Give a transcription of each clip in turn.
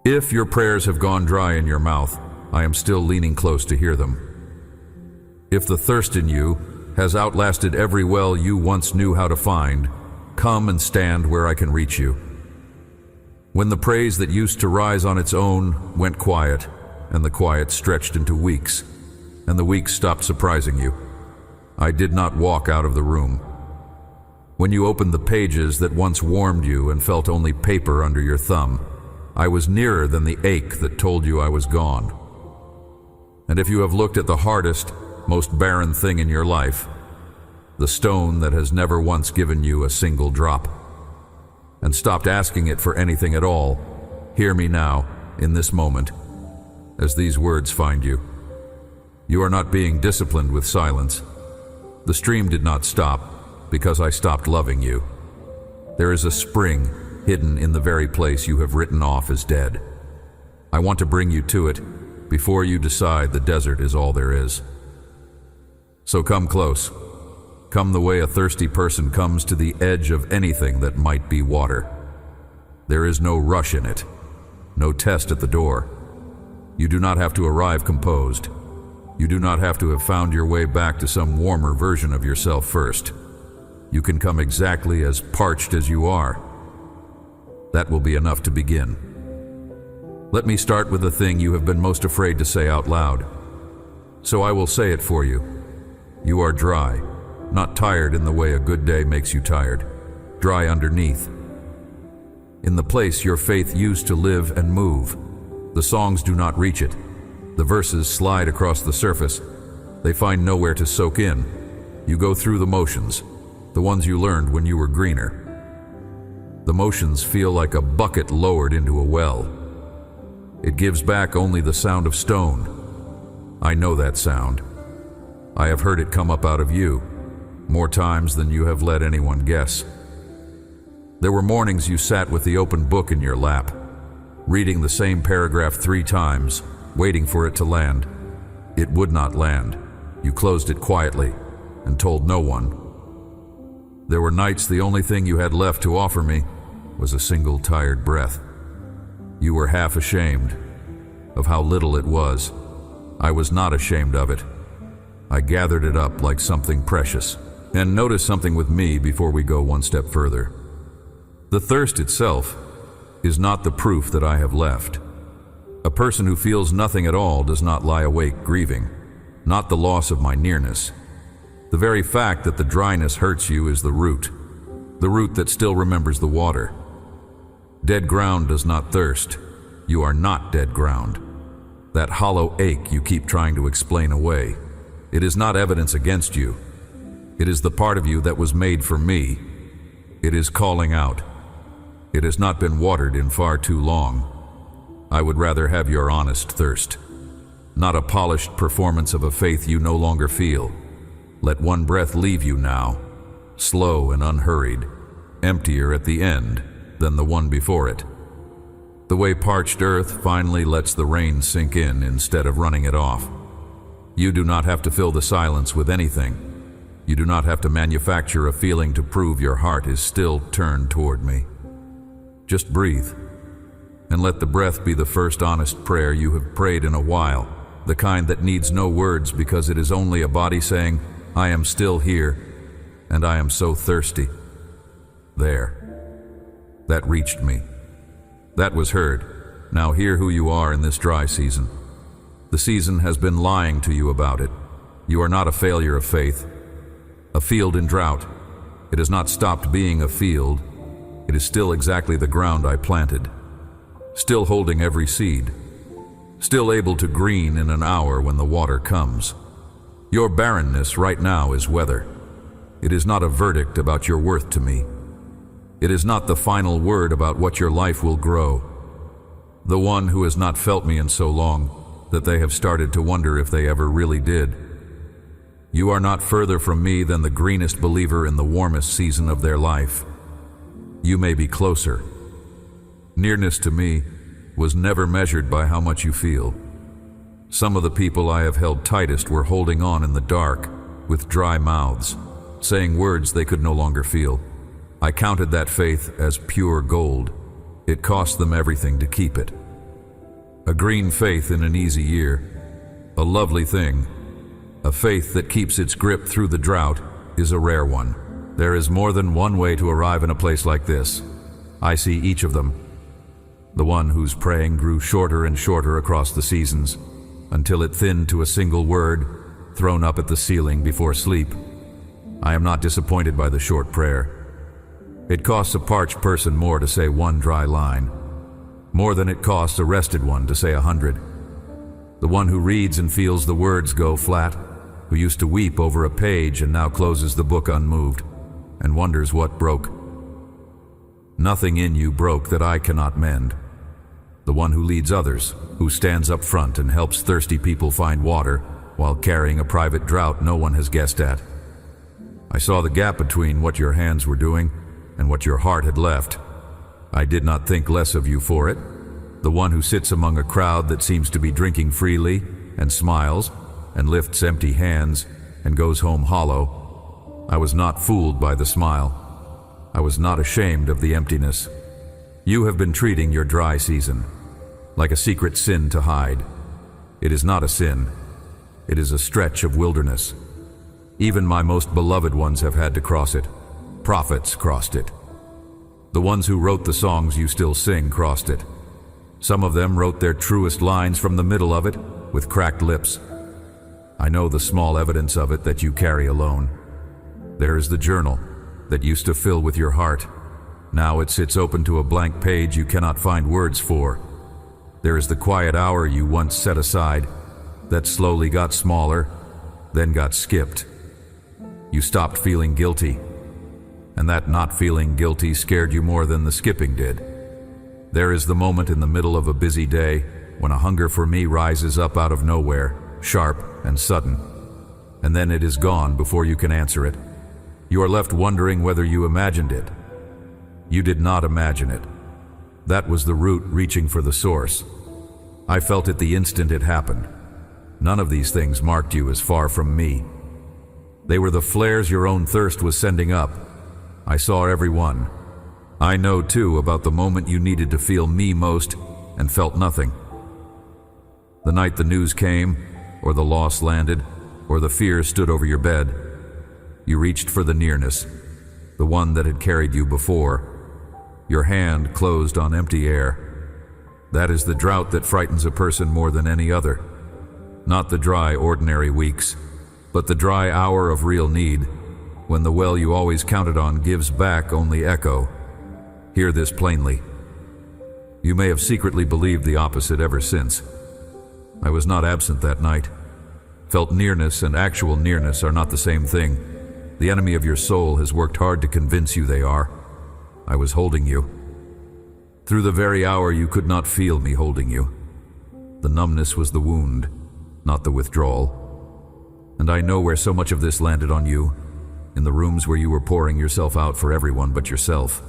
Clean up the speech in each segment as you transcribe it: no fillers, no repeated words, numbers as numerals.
If your prayers have gone dry in your mouth, I am still leaning close to hear them. If the thirst in you has outlasted every well you once knew how to find, come and stand where I can reach you. When the praise that used to rise on its own went quiet, and the quiet stretched into weeks, and the weeks stopped surprising you, I did not walk out of the room. When you opened the pages that once warmed you and felt only paper under your thumb, I was nearer than the ache that told you I was gone. And if you have looked at the hardest, most barren thing in your life, the stone that has never once given you a single drop, and stopped asking it for anything at all, hear me now, in this moment, as these words find you. You are not being disciplined with silence. The stream did not stop because I stopped loving you. There is a spring hidden in the very place you have written off as dead. I want to bring you to it before you decide the desert is all there is. So come close. Come the way a thirsty person comes to the edge of anything that might be water. There is no rush in it, no test at the door. You do not have to arrive composed. You do not have to have found your way back to some warmer version of yourself first. You can come exactly as parched as you are. That will be enough to begin. Let me start with the thing you have been most afraid to say out loud. So I will say it for you. You are dry, not tired in the way a good day makes you tired. Dry underneath. In the place your faith used to live and move, the songs do not reach it. The verses slide across the surface. They find nowhere to soak in. You go through the motions, the ones you learned when you were greener. The motions feel like a bucket lowered into a well. It gives back only the sound of stone. I know that sound. I have heard it come up out of you, more times than you have let anyone guess. There were mornings you sat with the open book in your lap, reading the same paragraph 3 times, waiting for it to land. It would not land. You closed it quietly and told no one. There were nights the only thing you had left to offer me was a single tired breath. You were half ashamed of how little it was. I was not ashamed of it. I gathered it up like something precious. And notice something with me before we go one step further. The thirst itself is not the proof that I have left. A person who feels nothing at all does not lie awake grieving, not the loss of my nearness. The very fact that the dryness hurts you is the root that still remembers the water. Dead ground does not thirst. You are not dead ground. That hollow ache you keep trying to explain away, it is not evidence against you. It is the part of you that was made for me. It is calling out. It has not been watered in far too long. I would rather have your honest thirst, not a polished performance of a faith you no longer feel. Let one breath leave you now, slow and unhurried, emptier at the end than the one before it. The way parched earth finally lets the rain sink in instead of running it off. You do not have to fill the silence with anything. You do not have to manufacture a feeling to prove your heart is still turned toward me. Just breathe, and let the breath be the first honest prayer you have prayed in a while, the kind that needs no words because it is only a body saying, I am still here, and I am so thirsty. There. That reached me. That was heard. Now hear who you are in this dry season. The season has been lying to you about it. You are not a failure of faith. A field in drought. It has not stopped being a field. It is still exactly the ground I planted. Still holding every seed. Still able to green in an hour when the water comes. Your barrenness right now is weather. It is not a verdict about your worth to me. It is not the final word about what your life will grow. The one who has not felt me in so long that they have started to wonder if they ever really did. You are not further from me than the greenest believer in the warmest season of their life. You may be closer. Nearness to me was never measured by how much you feel. Some of the people I have held tightest were holding on in the dark, with dry mouths, saying words they could no longer feel. I counted that faith as pure gold. It cost them everything to keep it. A green faith in an easy year. A lovely thing. A faith that keeps its grip through the drought is a rare one. There is more than one way to arrive in a place like this. I see each of them. The one whose praying grew shorter and shorter across the seasons, until it thinned to a single word, thrown up at the ceiling before sleep. I am not disappointed by the short prayer. It costs a parched person more to say one dry line, more than it costs a rested one to say 100. The one who reads and feels the words go flat, who used to weep over a page and now closes the book unmoved, and wonders what broke. Nothing in you broke that I cannot mend. The one who leads others, who stands up front and helps thirsty people find water while carrying a private drought no one has guessed at. I saw the gap between what your hands were doing and what your heart had left. I did not think less of you for it. The one who sits among a crowd that seems to be drinking freely and smiles and lifts empty hands and goes home hollow. I was not fooled by the smile. I was not ashamed of the emptiness. You have been treating your dry season like a secret sin to hide. It is not a sin. It is a stretch of wilderness. Even my most beloved ones have had to cross it. Prophets crossed it. The ones who wrote the songs you still sing crossed it. Some of them wrote their truest lines from the middle of it with cracked lips. I know the small evidence of it that you carry alone. There is the journal that used to fill with your heart. Now it sits open to a blank page you cannot find words for. There is the quiet hour you once set aside that slowly got smaller, then got skipped. You stopped feeling guilty, and that not feeling guilty scared you more than the skipping did. There is the moment in the middle of a busy day when a hunger for me rises up out of nowhere, sharp and sudden, and then it is gone before you can answer it. You are left wondering whether you imagined it. You did not imagine it. That was the root reaching for the source. I felt it the instant it happened. None of these things marked you as far from me. They were the flares your own thirst was sending up. I saw every one. I know, too, about the moment you needed to feel me most and felt nothing. The night the news came, or the loss landed, or the fear stood over your bed, you reached for the nearness, the one that had carried you before. Your hand closed on empty air. That is the drought that frightens a person more than any other. Not the dry, ordinary weeks, but the dry hour of real need, when the well you always counted on gives back only echo. Hear this plainly. You may have secretly believed the opposite ever since. I was not absent that night. Felt nearness and actual nearness are not the same thing. The enemy of your soul has worked hard to convince you they are. I was holding you. Through the very hour you could not feel me holding you. The numbness was the wound, not the withdrawal. And I know where so much of this landed on you, in the rooms where you were pouring yourself out for everyone but yourself.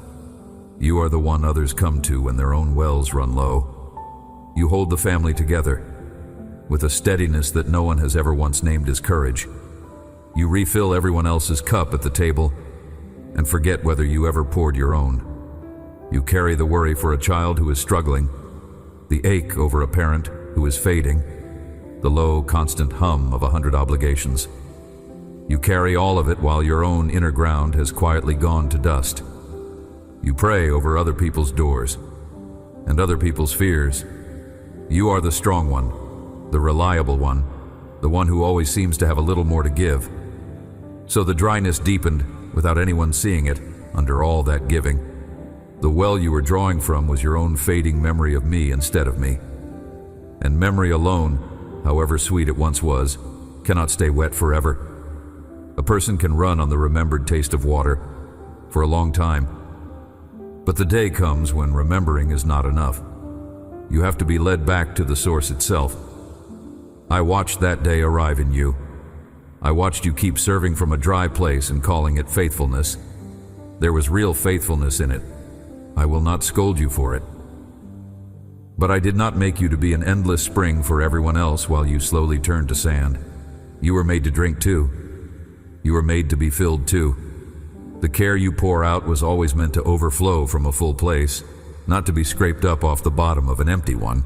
You are the one others come to when their own wells run low. You hold the family together, with a steadiness that no one has ever once named as courage. You refill everyone else's cup at the table, and forget whether you ever poured your own. You carry the worry for a child who is struggling, the ache over a parent who is fading, the low, constant hum of 100 obligations. You carry all of it while your own inner ground has quietly gone to dust. You pray over other people's doors and other people's fears. You are the strong one, the reliable one, the one who always seems to have a little more to give. So the dryness deepened without anyone seeing it under all that giving. The well you were drawing from was your own fading memory of me instead of me. And memory alone, however sweet it once was, cannot stay wet forever. A person can run on the remembered taste of water for a long time, but the day comes when remembering is not enough. You have to be led back to the source itself. I watched that day arrive in you. I watched you keep serving from a dry place and calling it faithfulness. There was real faithfulness in it. I will not scold you for it. But I did not make you to be an endless spring for everyone else while you slowly turned to sand. You were made to drink too. You were made to be filled too. The care you pour out was always meant to overflow from a full place, not to be scraped up off the bottom of an empty one.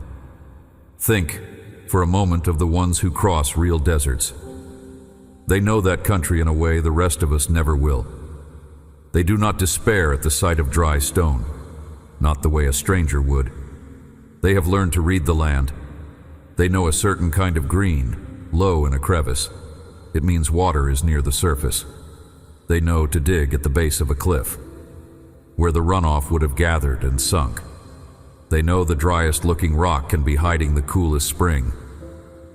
Think, for a moment, of the ones who cross real deserts. They know that country in a way the rest of us never will. They do not despair at the sight of dry stone, not the way a stranger would. They have learned to read the land. They know a certain kind of green, low in a crevice. It means water is near the surface. They know to dig at the base of a cliff, where the runoff would have gathered and sunk. They know the driest-looking rock can be hiding the coolest spring.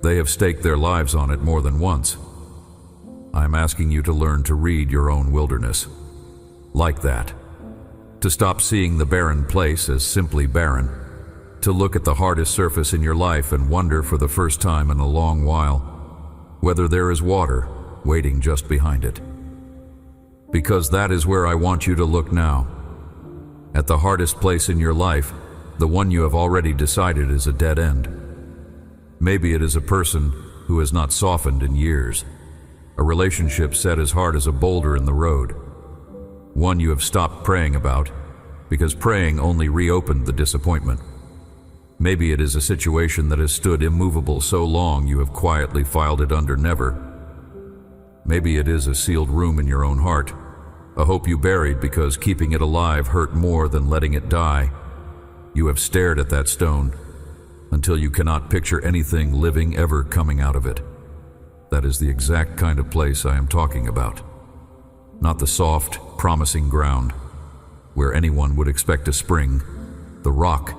They have staked their lives on it more than once. I am asking you to learn to read your own wilderness. Like that. To stop seeing the barren place as simply barren. To look at the hardest surface in your life and wonder for the first time in a long while whether there is water waiting just behind it. Because that is where I want you to look now. At the hardest place in your life, the one you have already decided is a dead end. Maybe it is a person who has not softened in years. A relationship set as hard as a boulder in the road. One you have stopped praying about, because praying only reopened the disappointment. Maybe it is a situation that has stood immovable so long you have quietly filed it under never. Maybe it is a sealed room in your own heart, a hope you buried because keeping it alive hurt more than letting it die. You have stared at that stone until you cannot picture anything living ever coming out of it. That is the exact kind of place I am talking about. Not the soft, promising ground where anyone would expect a spring. The rock,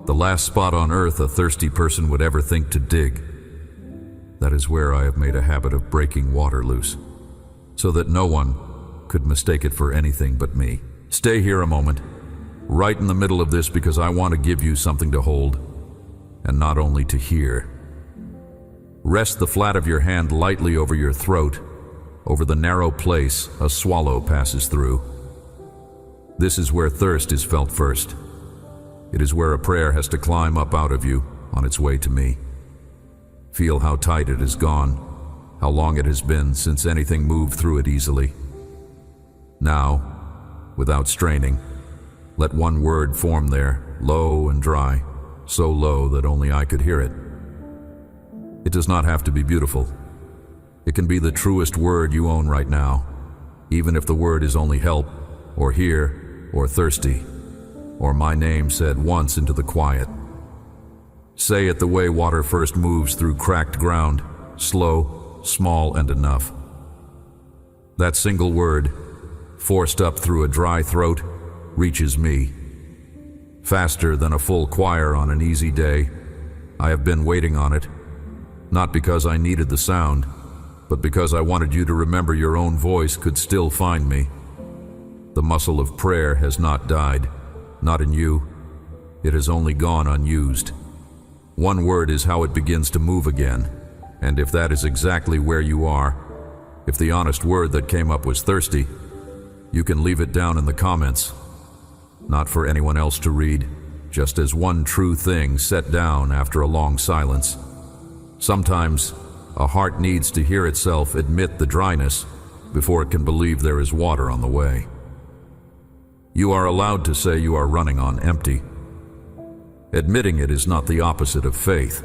the last spot on earth a thirsty person would ever think to dig. That is where I have made a habit of breaking water loose, so that no one could mistake it for anything but me. Stay here a moment, right in the middle of this, because I want to give you something to hold, and not only to hear. Rest the flat of your hand lightly over your throat, over the narrow place a swallow passes through. This is where thirst is felt first. It is where a prayer has to climb up out of you on its way to me. Feel how tight it has gone, how long it has been since anything moved through it easily. Now, without straining, let one word form there, low and dry, so low that only I could hear it. It does not have to be beautiful. It can be the truest word you own right now, even if the word is only help, or here, or thirsty, or my name said once into the quiet. Say it the way water first moves through cracked ground, slow, small, and enough. That single word, forced up through a dry throat, reaches me. Faster than a full choir on an easy day, I have been waiting on it, not because I needed the sound, but because I wanted you to remember your own voice could still find me. The muscle of prayer has not died, not in you. It has only gone unused. One word is how it begins to move again, and if that is exactly where you are, if the honest word that came up was thirsty, you can leave it down in the comments. Not for anyone else to read, just as one true thing set down after a long silence. Sometimes, a heart needs to hear itself admit the dryness before it can believe there is water on the way. You are allowed to say you are running on empty. Admitting it is not the opposite of faith.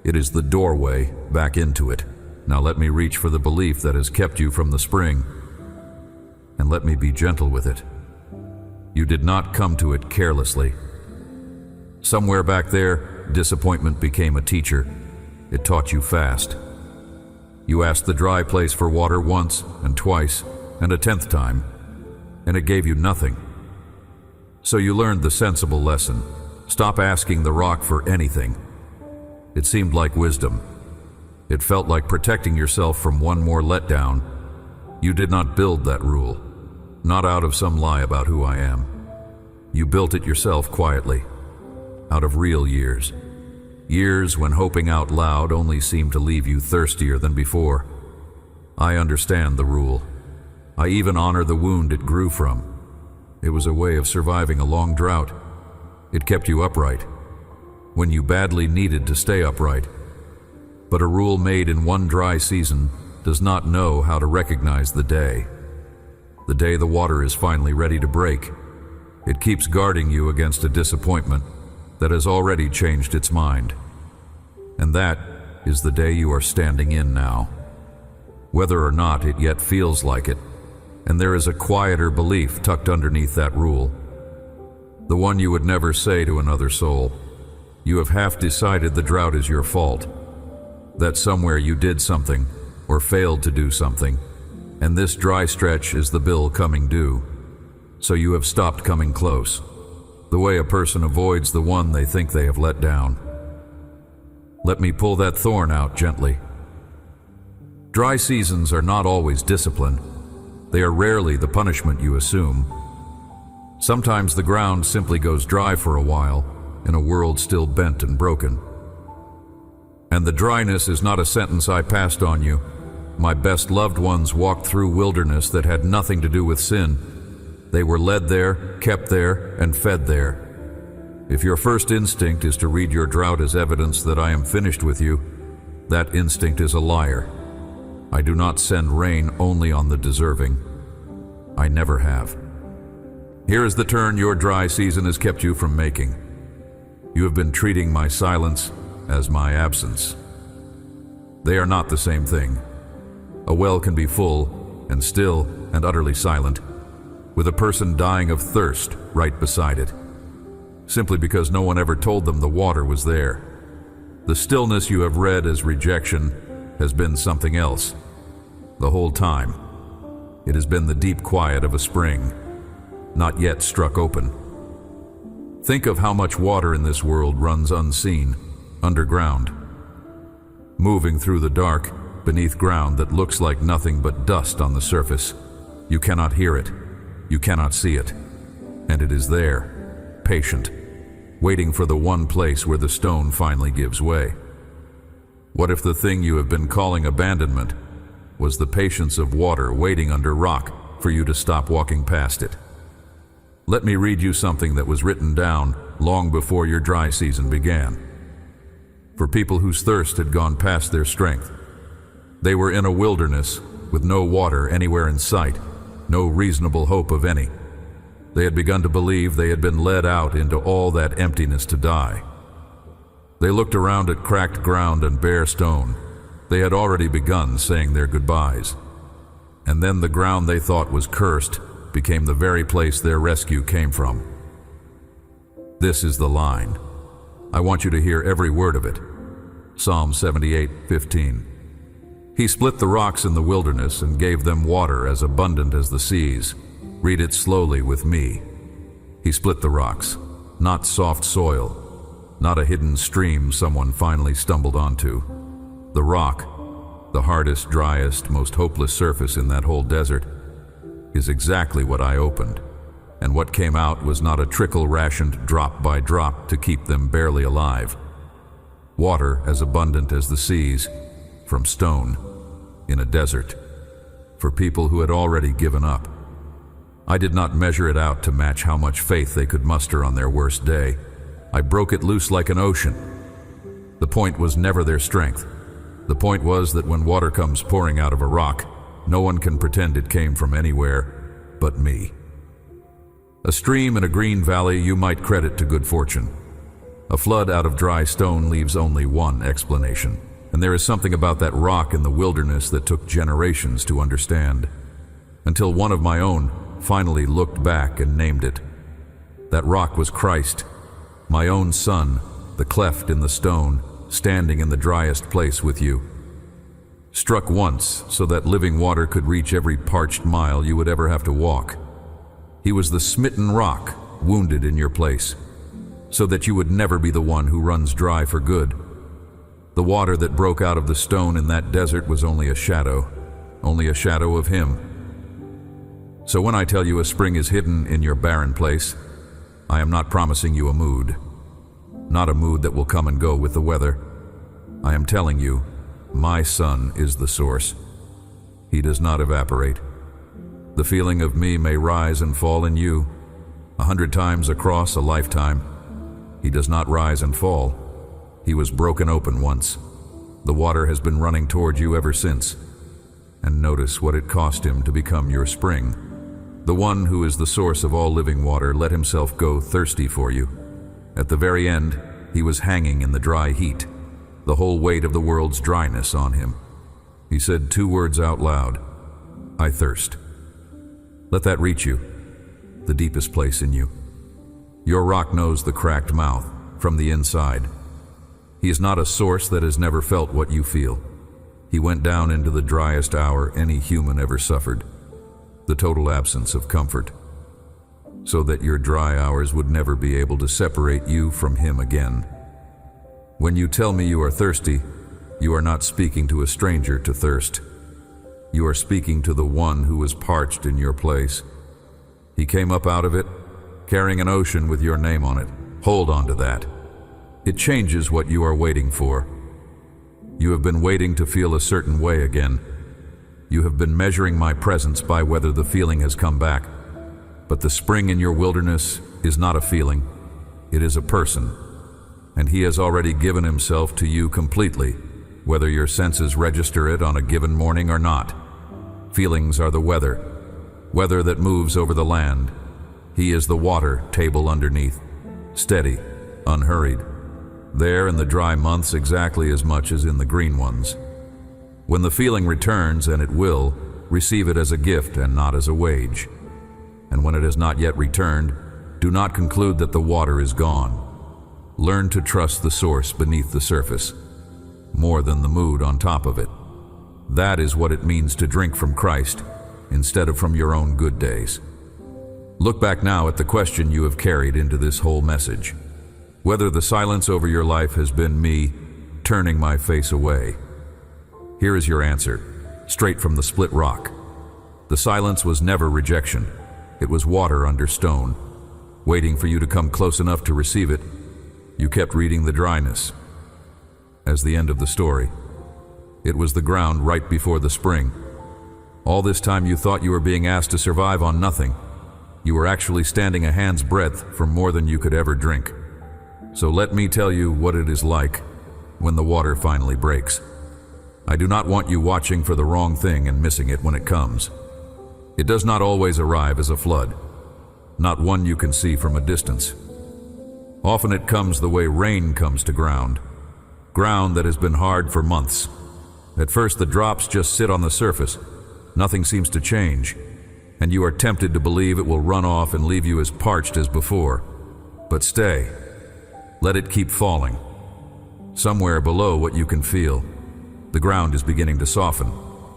It is the doorway back into it. Now let me reach for the belief that has kept you from the spring, and let me be gentle with it. You did not come to it carelessly. Somewhere back there, disappointment became a teacher. It taught you fast. You asked the dry place for water once and twice and a 10th time, and it gave you nothing. So you learned the sensible lesson. Stop asking the rock for anything. It seemed like wisdom. It felt like protecting yourself from one more letdown. You did not build that rule, not out of some lie about who I am. You built it yourself quietly, out of real years. Years when hoping out loud only seemed to leave you thirstier than before. I understand the rule. I even honor the wound it grew from. It was a way of surviving a long drought. It kept you upright, when you badly needed to stay upright. But a rule made in one dry season does not know how to recognize the day the water is finally ready to break. It keeps guarding you against a disappointment that has already changed its mind. And that is the day you are standing in now. Whether or not it yet feels like it, and there is a quieter belief tucked underneath that rule. The one you would never say to another soul. You have half decided the drought is your fault. That somewhere you did something, or failed to do something, and this dry stretch is the bill coming due. So you have stopped coming close, the way a person avoids the one they think they have let down. Let me pull that thorn out gently. Dry seasons are not always discipline. They are rarely the punishment you assume. Sometimes the ground simply goes dry for a while in a world still bent and broken. And the dryness is not a sentence I passed on you. My best loved ones walked through wilderness that had nothing to do with sin. They were led there, kept there, and fed there. If your first instinct is to read your drought as evidence that I am finished with you, that instinct is a liar. I do not send rain only on the deserving. I never have. Here is the turn your dry season has kept you from making. You have been treating my silence as my absence. They are not the same thing. A well can be full and still and utterly silent, with a person dying of thirst right beside it, simply because no one ever told them the water was there. The stillness you have read as rejection has been something else. The whole time, it has been the deep quiet of a spring, not yet struck open. Think of how much water in this world runs unseen, underground, moving through the dark, beneath ground that looks like nothing but dust on the surface. You cannot hear it, you cannot see it, and it is there, patient, waiting for the one place where the stone finally gives way. What if the thing you have been calling abandonment was the patience of water waiting under rock for you to stop walking past it? Let me read you something that was written down long before your dry season began. For people whose thirst had gone past their strength. They were in a wilderness with no water anywhere in sight, no reasonable hope of any. They had begun to believe they had been led out into all that emptiness to die. They looked around at cracked ground and bare stone. They had already begun saying their goodbyes. And then the ground they thought was cursed became the very place their rescue came from. This is the line. I want you to hear every word of it. Psalm 78:15. He split the rocks in the wilderness and gave them water as abundant as the seas. Read it slowly with me. He split the rocks, not soft soil, not a hidden stream someone finally stumbled onto. The rock, the hardest, driest, most hopeless surface in that whole desert, is exactly what I opened. And what came out was not a trickle rationed drop by drop to keep them barely alive. Water as abundant as the seas, from stone, in a desert, for people who had already given up. I did not measure it out to match how much faith they could muster on their worst day. I broke it loose like an ocean. The point was never their strength. The point was that when water comes pouring out of a rock, no one can pretend it came from anywhere but me. A stream in a green valley you might credit to good fortune. A flood out of dry stone leaves only one explanation. And there is something about that rock in the wilderness that took generations to understand, until one of my own finally looked back and named it. That rock was Christ, my own Son, the cleft in the stone, standing in the driest place with you. Struck once so that living water could reach every parched mile you would ever have to walk. He was the smitten rock, wounded in your place, so that you would never be the one who runs dry for good. The water that broke out of the stone in that desert was only a shadow of him. So when I tell you a spring is hidden in your barren place, I am not promising you a mood. Not a mood that will come and go with the weather. I am telling you, my Son is the source. He does not evaporate. The feeling of me may rise and fall in you 100 times across a lifetime. He does not rise and fall. He was broken open once. The water has been running toward you ever since. And notice what it cost him to become your spring. The one who is the source of all living water let himself go thirsty for you. At the very end, he was hanging in the dry heat. the whole weight of the world's dryness on him. He said 2 words out loud: "I thirst." Let that reach you, the deepest place in you. Your rock knows the cracked mouth from the inside. He is not a source that has never felt what you feel. He went down into the driest hour any human ever suffered, the total absence of comfort, so that your dry hours would never be able to separate you from him again. When you tell me you are thirsty, you are not speaking to a stranger to thirst. You are speaking to the one who was parched in your place. He came up out of it, carrying an ocean with your name on it. Hold on to that. It changes what you are waiting for. You have been waiting to feel a certain way again. You have been measuring my presence by whether the feeling has come back. But the spring in your wilderness is not a feeling. It is a person. And he has already given himself to you completely, whether your senses register it on a given morning or not. Feelings are the weather that moves over the land. He is the water table underneath, steady, unhurried, there in the dry months exactly as much as in the green ones. When the feeling returns, and it will, receive it as a gift and not as a wage. And when it has not yet returned, do not conclude that the water is gone. Learn to trust the source beneath the surface, more than the mood on top of it. That is what it means to drink from Christ, instead of from your own good days. Look back now at the question you have carried into this whole message. Whether the silence over your life has been me turning my face away. Here is your answer, straight from the split rock. The silence was never rejection. It was water under stone, waiting for you to come close enough to receive it. You kept reading the dryness as the end of the story. It was the ground right before the spring. All this time you thought you were being asked to survive on nothing. You were actually standing a hand's breadth from more than you could ever drink. So let me tell you what it is like when the water finally breaks. I do not want you watching for the wrong thing and missing it when it comes. It does not always arrive as a flood, not one you can see from a distance. Often it comes the way rain comes to ground that has been hard for months. At first the drops just sit on the surface. Nothing seems to change, and you are tempted to believe it will run off and leave you as parched as before. But stay. Let it keep falling. Somewhere below what you can feel, the ground is beginning to soften.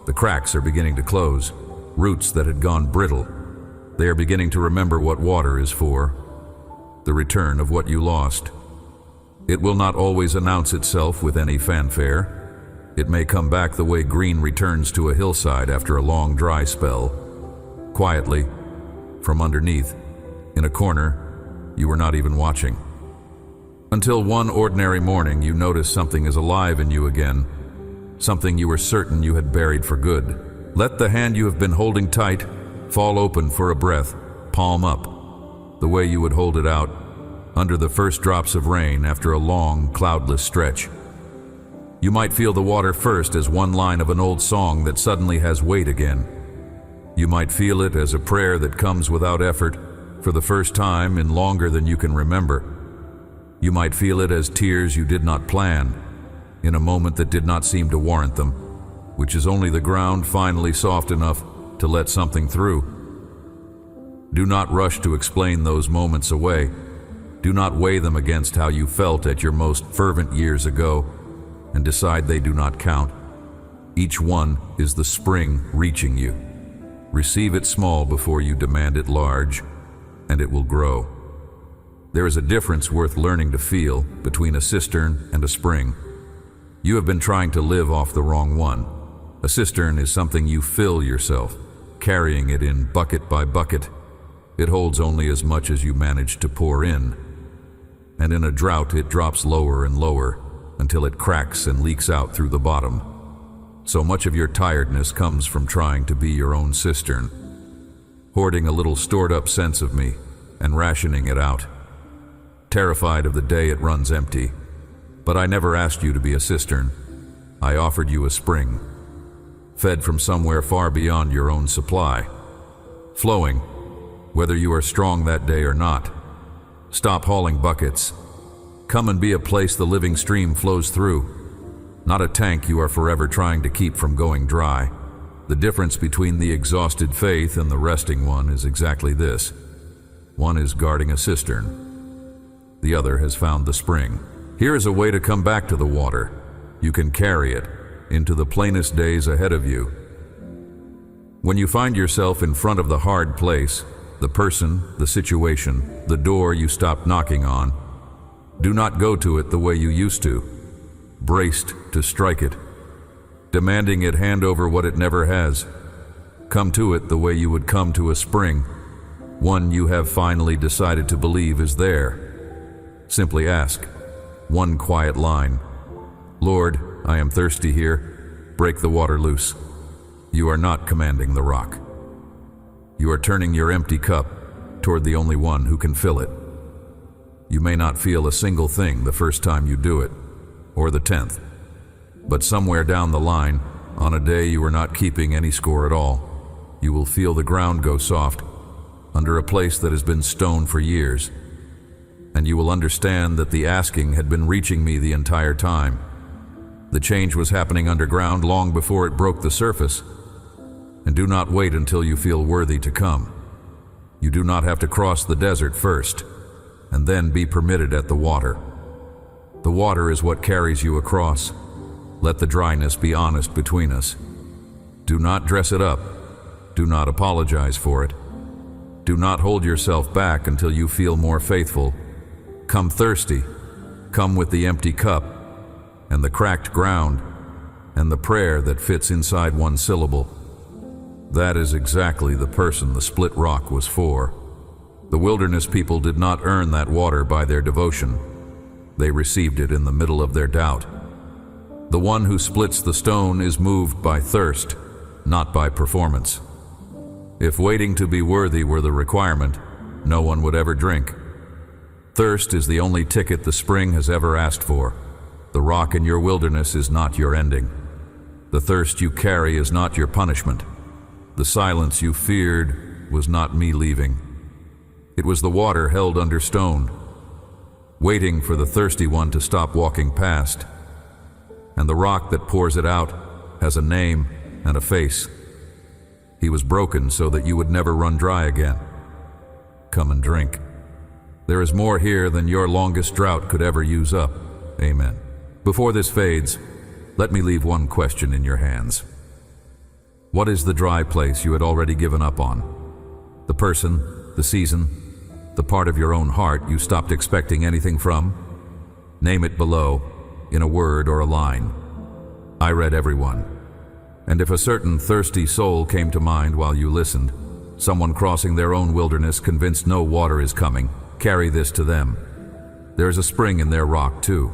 The cracks are beginning to close. Roots that had gone brittle, they are beginning to remember what water is for. The return of what you lost. It will not always announce itself with any fanfare. It may come back the way green returns to a hillside after a long dry spell. Quietly, from underneath, in a corner you were not even watching. Until one ordinary morning you notice something is alive in you again, something you were certain you had buried for good. Let the hand you have been holding tight fall open for a breath, palm up, the way you would hold it out under the first drops of rain after a long, cloudless stretch. You might feel the water first as one line of an old song that suddenly has weight again. You might feel it as a prayer that comes without effort for the first time in longer than you can remember. You might feel it as tears you did not plan, in a moment that did not seem to warrant them, which is only the ground finally soft enough to let something through. Do not rush to explain those moments away. Do not weigh them against how you felt at your most fervent years ago and decide they do not count. Each one is the spring reaching you. Receive it small before you demand it large, and it will grow. There is a difference worth learning to feel between a cistern and a spring. You have been trying to live off the wrong one. A cistern is something you fill yourself, carrying it in bucket by bucket. It holds only as much as you manage to pour in. And in a drought it drops lower and lower until it cracks and leaks out through the bottom. So much of your tiredness comes from trying to be your own cistern, hoarding a little stored-up sense of me and rationing it out, terrified of the day it runs empty. But I never asked you to be a cistern. I offered you a spring, fed from somewhere far beyond your own supply, flowing, whether you are strong that day or not. Stop hauling buckets. Come and be a place the living stream flows through. not a tank you are forever trying to keep from going dry. The difference between the exhausted faith and the resting one is exactly this. One is guarding a cistern. The other has found the spring. Here is a way to come back to the water. You can carry it into the plainest days ahead of you. When you find yourself in front of the hard place, the person, the situation, the door you stopped knocking on, do not go to it the way you used to, braced to strike it, demanding it hand over what it never has. Come to it the way you would come to a spring, one you have finally decided to believe is there. Simply ask one quiet line: Lord, I am thirsty here. Break the water loose. You are not commanding the rock. You are turning your empty cup toward the only one who can fill it. You may not feel a single thing the first time you do it, or the 10th. But somewhere down the line, on a day you are not keeping any score at all, you will feel the ground go soft under a place that has been stone for years. And you will understand that the asking had been reaching me the entire time. The change was happening underground long before it broke the surface. And do not wait until you feel worthy to come. You do not have to cross the desert first, and then be permitted at the water. The water is what carries you across. Let the dryness be honest between us. Do not dress it up. Do not apologize for it. Do not hold yourself back until you feel more faithful. Come thirsty. Come with the empty cup, and the cracked ground, and the prayer that fits inside one syllable. That is exactly the person the split rock was for. The wilderness people did not earn that water by their devotion. They received it in the middle of their doubt. The one who splits the stone is moved by thirst, not by performance. If waiting to be worthy were the requirement, no one would ever drink. Thirst is the only ticket the spring has ever asked for. The rock in your wilderness is not your ending. The thirst you carry is not your punishment. The silence you feared was not me leaving. It was the water held under stone, waiting for the thirsty one to stop walking past. And the rock that pours it out has a name and a face. He was broken so that you would never run dry again. Come and drink. There is more here than your longest drought could ever use up. Amen. Before this fades, let me leave one question in your hands. What is the dry place you had already given up on? The person, the season, the part of your own heart you stopped expecting anything from? Name it below, in a word or a line. I read everyone. And if a certain thirsty soul came to mind while you listened, someone crossing their own wilderness convinced no water is coming, carry this to them. There is a spring in their rock too.